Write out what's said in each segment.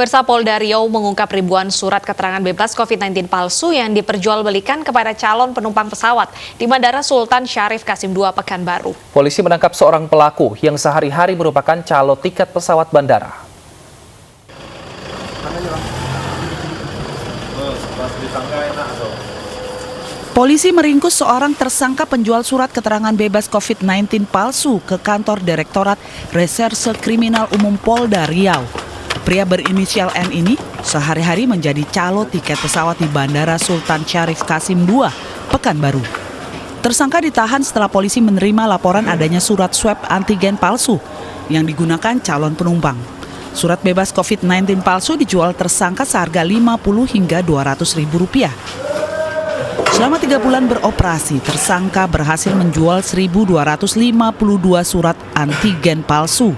Pemirsa, Polda Riau mengungkap ribuan surat keterangan bebas COVID-19 palsu yang diperjualbelikan kepada calon penumpang pesawat di Bandara Sultan Syarif Qasim II Pekanbaru. Polisi menangkap seorang pelaku yang sehari-hari merupakan calo tiket pesawat bandara. Polisi meringkus seorang tersangka penjual surat keterangan bebas COVID-19 palsu ke kantor Direktorat Reserse Kriminal Umum Polda Riau. Pria berinisial N ini sehari-hari menjadi calo tiket pesawat di Bandara Sultan Syarif Qasim II, Pekanbaru. Tersangka ditahan setelah polisi menerima laporan adanya surat swab antigen palsu yang digunakan calon penumpang. Surat bebas COVID-19 palsu dijual tersangka seharga Rp50 hingga Rp200.000. Selama 3 bulan beroperasi, tersangka berhasil menjual 1.252 surat antigen palsu.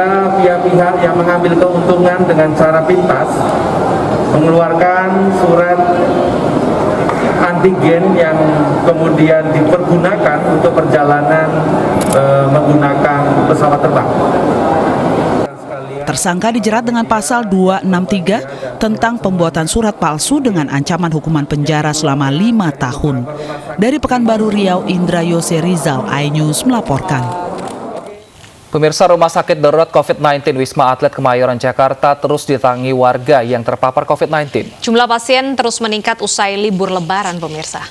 Pihak-pihak yang mengambil keuntungan dengan cara pintas mengeluarkan surat antigen yang kemudian dipergunakan untuk perjalanan menggunakan pesawat terbang. Tersangka dijerat dengan pasal 263 tentang pembuatan surat palsu dengan ancaman hukuman penjara selama 5 tahun. Dari Pekanbaru Riau, Indra Yose Rizal, iNews melaporkan. Pemirsa, Rumah Sakit Darurat COVID-19 Wisma Atlet Kemayoran Jakarta terus didatangi warga yang terpapar COVID-19. Jumlah pasien terus meningkat usai libur Lebaran, pemirsa.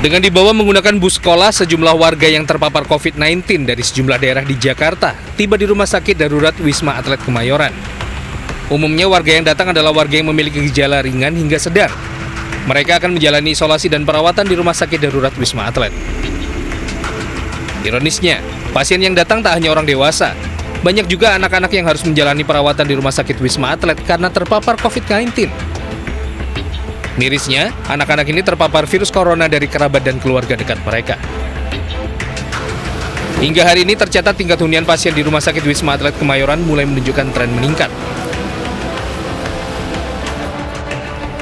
Dengan dibawa menggunakan bus sekolah, sejumlah warga yang terpapar COVID-19 dari sejumlah daerah di Jakarta tiba di Rumah Sakit Darurat Wisma Atlet Kemayoran. Umumnya warga yang datang adalah warga yang memiliki gejala ringan hingga sedang. Mereka akan menjalani isolasi dan perawatan di Rumah Sakit Darurat Wisma Atlet. Ironisnya, pasien yang datang tak hanya orang dewasa, banyak juga anak-anak yang harus menjalani perawatan di Rumah Sakit Wisma Atlet karena terpapar COVID-19. Mirisnya, anak-anak ini terpapar virus corona dari kerabat dan keluarga dekat mereka. Hingga hari ini tercatat tingkat hunian pasien di Rumah Sakit Wisma Atlet Kemayoran mulai menunjukkan tren meningkat.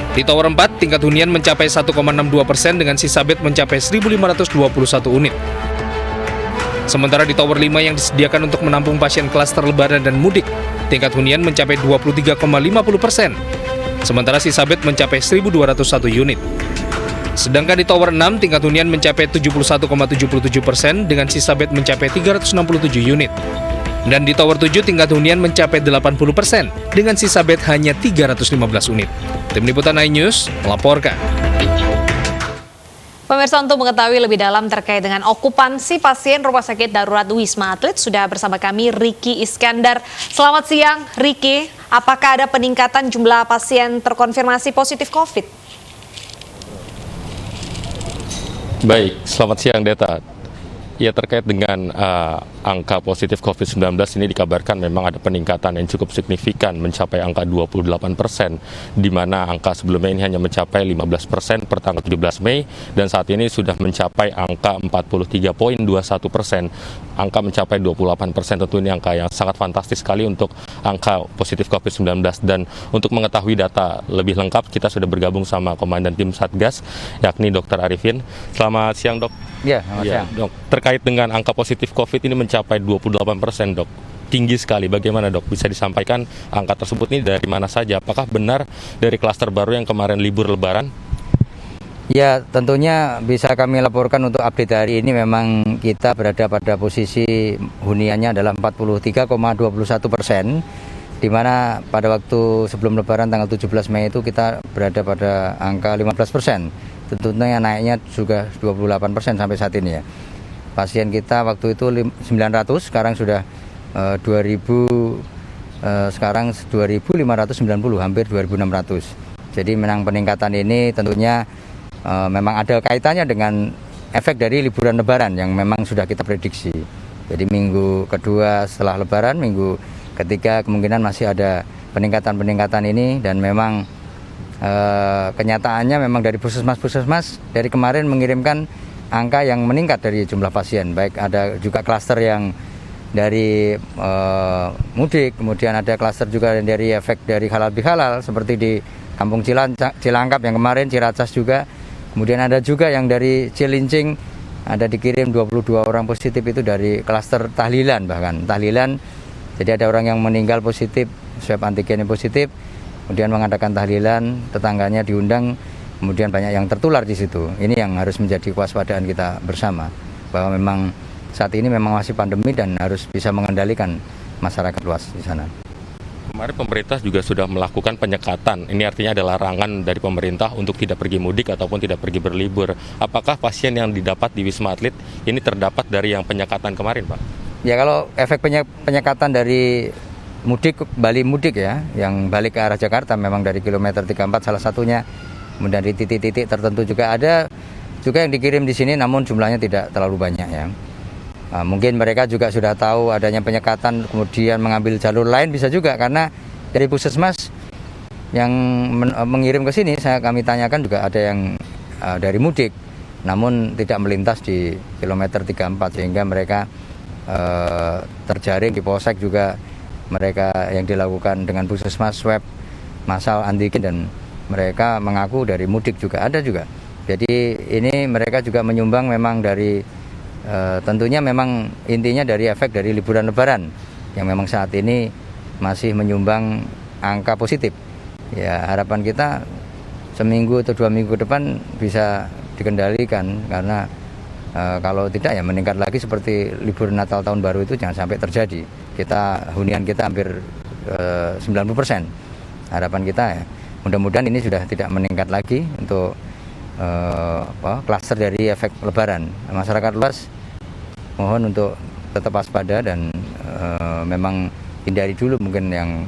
Di Tower 4, tingkat hunian mencapai 1,62% dengan sisa bed mencapai 1.521 unit. Sementara di Tower 5 yang disediakan untuk menampung pasien klaster lebaran dan mudik, tingkat hunian mencapai 23,50%. Sementara sisa bed mencapai 1.201 unit. Sedangkan di Tower 6, tingkat hunian mencapai 71,77% dengan sisa bed mencapai 367 unit. Dan di Tower 7, tingkat hunian mencapai 80% dengan sisa bed hanya 315 unit. Tim Liputan iNews melaporkan. Pemirsa, untuk mengetahui lebih dalam terkait dengan okupansi pasien Rumah Sakit Darurat Wisma Atlet, sudah bersama kami Riki Iskandar. Selamat siang, Riki. Apakah ada peningkatan jumlah pasien terkonfirmasi positif COVID? Baik, selamat siang Deta. Ya, terkait dengan angka positif COVID-19 ini dikabarkan memang ada peningkatan yang cukup signifikan mencapai angka 28%, di mana angka sebelumnya ini hanya mencapai 15% per tanggal 17 Mei dan saat ini sudah mencapai angka 43,21%. Angka mencapai 28%, tentu ini angka yang sangat fantastis sekali untuk angka positif COVID-19. Dan untuk mengetahui data lebih lengkap, kita sudah bergabung sama Komandan Tim Satgas, yakni Dr. Arifin. Selamat siang, Dok. Ya, selamat siang. Dok, terkait dengan angka positif COVID ini mencapai 28%, Dok. Tinggi sekali. Bagaimana, Dok? Bisa disampaikan angka tersebut ini dari mana saja? Apakah benar dari klaster baru yang kemarin libur Lebaran? Ya, tentunya bisa kami laporkan untuk update hari ini memang kita berada pada posisi huniannya adalah 43,21%, di mana pada waktu sebelum Lebaran tanggal 17 Mei itu kita berada pada angka 15%. Tentunya naiknya juga 28% sampai saat ini ya. Pasien kita waktu itu 900, sekarang sudah 2.590, hampir 2.600. Jadi memang peningkatan ini tentunya memang ada kaitannya dengan efek dari liburan Lebaran yang memang sudah kita prediksi. Jadi minggu kedua setelah Lebaran, minggu ketiga kemungkinan masih ada peningkatan-peningkatan ini, dan memang kenyataannya memang dari puskesmas dari kemarin mengirimkan angka yang meningkat dari jumlah pasien. Baik ada juga klaster yang dari mudik, kemudian ada klaster juga dari efek dari halal bihalal seperti di Kampung Cilangkap yang kemarin, Ciracas juga. Kemudian ada juga yang dari Cilincing ada dikirim 22 orang positif itu dari klaster tahlilan, bahkan tahlilan. Jadi ada orang yang meninggal positif, swab antigennya positif, kemudian mengadakan tahlilan, tetangganya diundang, kemudian banyak yang tertular di situ. Ini yang harus menjadi kewaspadaan kita bersama, bahwa memang saat ini memang masih pandemi dan harus bisa mengendalikan masyarakat luas di sana. Kemarin pemerintah juga sudah melakukan penyekatan. Ini artinya ada larangan dari pemerintah untuk tidak pergi mudik ataupun tidak pergi berlibur. Apakah pasien yang didapat di Wisma Atlet ini terdapat dari yang penyekatan kemarin, Pak? Ya, kalau efek penyekatan dari mudik, Bali mudik ya, yang balik ke arah Jakarta memang dari kilometer 34 salah satunya. Kemudian di titik-titik tertentu juga ada juga yang dikirim di sini, namun jumlahnya tidak terlalu banyak ya. Mungkin mereka juga sudah tahu adanya penyekatan, kemudian mengambil jalur lain bisa juga, karena dari Puskesmas yang mengirim ke sini, kami tanyakan juga ada yang dari mudik, namun tidak melintas di kilometer 34 sehingga mereka terjaring di Polsek juga. Mereka yang dilakukan dengan Puskesmas swab massal antigen dan mereka mengaku dari mudik juga ada juga. Jadi ini mereka juga menyumbang memang dari tentunya memang intinya dari efek dari liburan Lebaran yang memang saat ini masih menyumbang angka positif. Ya, harapan kita seminggu atau 2 minggu ke depan bisa dikendalikan, karena kalau tidak ya meningkat lagi seperti libur Natal tahun baru itu jangan sampai terjadi. Hunian kita hampir 90%. Harapan kita ya mudah-mudahan ini sudah tidak meningkat lagi untuk klaster dari efek Lebaran. Masyarakat luas mohon untuk tetap waspada dan memang hindari dulu mungkin yang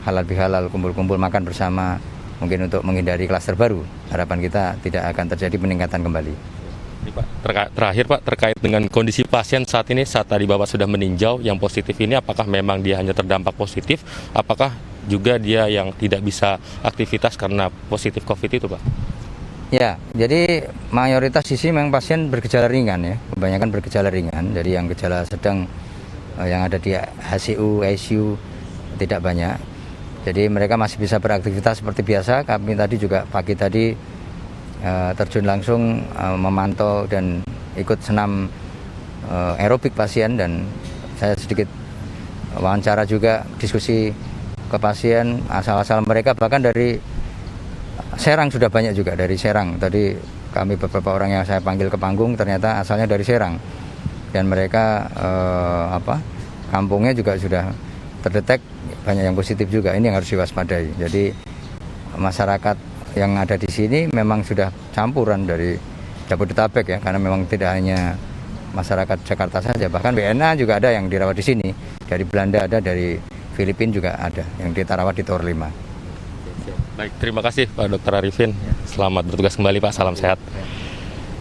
halal bihalal, kumpul-kumpul makan bersama, mungkin untuk menghindari klaster baru. Harapan kita tidak akan terjadi peningkatan kembali. Pak, terakhir Pak, terkait dengan kondisi pasien saat ini, saat tadi Bapak sudah meninjau yang positif ini, apakah memang dia hanya terdampak positif, apakah juga dia yang tidak bisa aktivitas karena positif COVID itu, Pak? Ya, jadi mayoritas sisi memang pasien bergejala ringan ya, kebanyakan bergejala ringan, jadi yang gejala sedang yang ada di HCU, ICU tidak banyak. Jadi mereka masih bisa beraktivitas seperti biasa. Kami tadi juga pagi tadi terjun langsung memantau dan ikut senam aerobik pasien, dan saya sedikit wawancara juga, diskusi ke pasien asal-asal mereka, bahkan dari Serang sudah banyak juga, dari Serang. Tadi kami beberapa orang yang saya panggil ke panggung ternyata asalnya dari Serang, dan mereka kampungnya juga sudah terdetek banyak yang positif juga. Ini yang harus diwaspadai. Jadi masyarakat yang ada di sini memang sudah campuran dari Jabodetabek ya, karena memang tidak hanya masyarakat Jakarta saja, bahkan WNA juga ada yang dirawat di sini, dari Belanda ada, dari Filipina juga ada yang dirawat di Tower 5. Baik, terima kasih Pak Dr. Arifin. Selamat bertugas kembali Pak, salam sehat.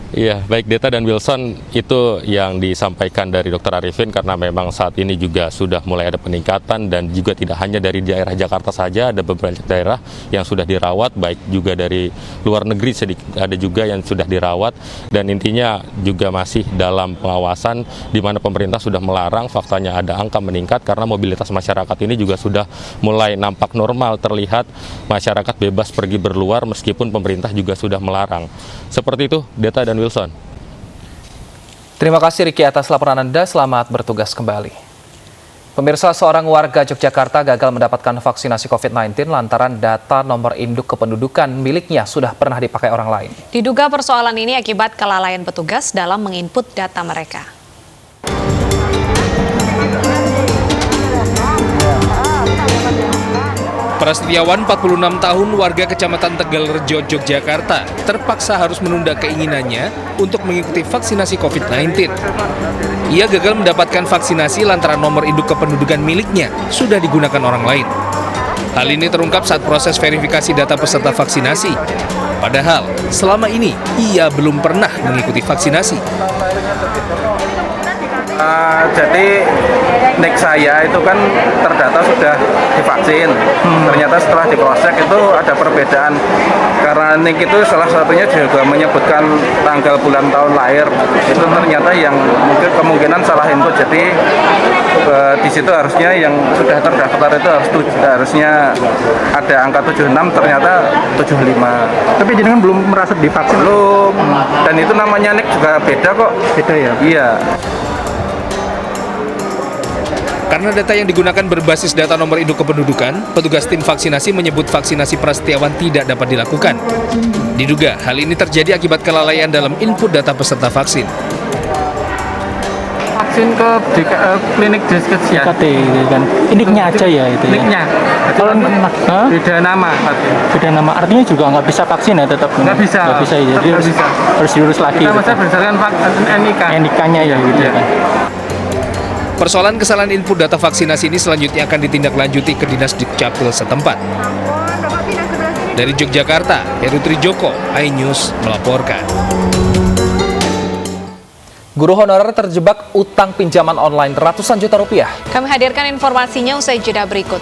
Iya, baik Deta dan Wilson, itu yang disampaikan dari Dr. Arifin, karena memang saat ini juga sudah mulai ada peningkatan, dan juga tidak hanya dari daerah Jakarta saja, ada beberapa daerah yang sudah dirawat, baik juga dari luar negeri ada juga yang sudah dirawat, dan intinya juga masih dalam pengawasan, di mana pemerintah sudah melarang. Faktanya ada angka meningkat karena mobilitas masyarakat ini juga sudah mulai nampak normal, terlihat masyarakat bebas pergi berluar meskipun pemerintah juga sudah melarang. Seperti itu, Deta dan Wilson. Terima kasih Riki atas laporan Anda, selamat bertugas kembali. Pemirsa, seorang warga Yogyakarta gagal mendapatkan vaksinasi COVID-19 lantaran data nomor induk kependudukan miliknya sudah pernah dipakai orang lain. Diduga persoalan ini akibat kelalaian petugas dalam menginput data mereka. Prasetyawan, 46 tahun, warga Kecamatan Tegalrejo, Yogyakarta, terpaksa harus menunda keinginannya untuk mengikuti vaksinasi COVID-19. Ia gagal mendapatkan vaksinasi lantaran nomor induk kependudukan miliknya sudah digunakan orang lain. Hal ini terungkap saat proses verifikasi data peserta vaksinasi. Padahal, selama ini ia belum pernah mengikuti vaksinasi. Jadi nik saya itu kan terdata sudah divaksin. Ternyata setelah di cross check itu ada perbedaan karena nik itu salah satunya juga menyebutkan tanggal bulan tahun lahir. Itu ternyata yang mungkin kemungkinan salah input. Jadi di situ harusnya yang sudah terdaftar itu harusnya ada angka 76, ternyata 75. Tapi jenengan belum merasa divaksin? Belum. Dan itu namanya nik juga beda kok. Beda ya? Iya. Karena data yang digunakan berbasis data nomor induk kependudukan, petugas tim vaksinasi menyebut vaksinasi Prasetyawan tidak dapat dilakukan. Diduga hal ini terjadi akibat kelalaian dalam input data peserta vaksin. Vaksin ke klinik Deskes ya? gitu kan. Iniknya aja ya itu ya? Niknya? Kalau Beda nama? beda nama, artinya juga nggak bisa vaksin ya tetap? Nggak bisa. Nggak bisa ya, jadi Nggak bisa. harus diurus lagi. Kita gitu. masa berdasarkan NIK. NIK-nya ya gitu Iya. kan. Persoalan kesalahan input data vaksinasi ini selanjutnya akan ditindaklanjuti ke Dinas Dukcapil setempat. Dari Yogyakarta, Heru Trijoko, iNews melaporkan. Guru honorer terjebak utang pinjaman online ratusan juta rupiah. Kami hadirkan informasinya usai jeda berikut.